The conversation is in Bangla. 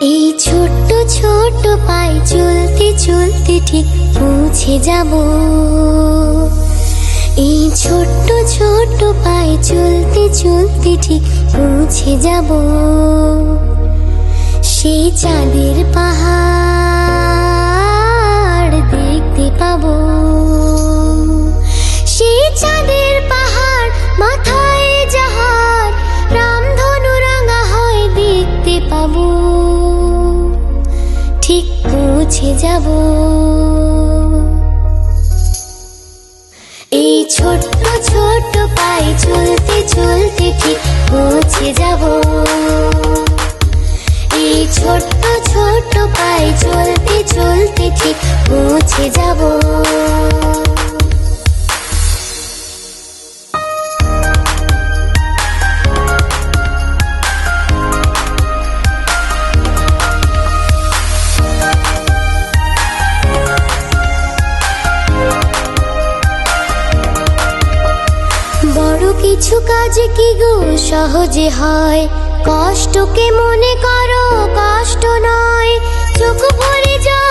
এই ছোট্ট ছোট্ট পায়ে চলতে চলতে ঠিক পৌঁছে যাব। এই ছোট্ট ছোট্ট পায়ে চলতে চলতে ঠিক পৌঁছে যাব। সেই চাঁদের পাহাড় দেখতে পাবো। সেই চাঁদের পাহাড় মাথায় যাহার রামধনু রাঙা হয় দেখতে পাবো। ঠিক পৌঁছে যাব। এই ছোট্ট ছোট্ট পায়ে চলতে চলতে ঠিক পৌঁছে যাব। এই ছোট্ট ছোট্ট পায়ে চলতে চলতে ঠিক পৌঁছে যাব। বড় কিছু কাজ কি গো সহজে হয়, কষ্টকে মনে করো কষ্ট নয়। চোখ ভরে যায়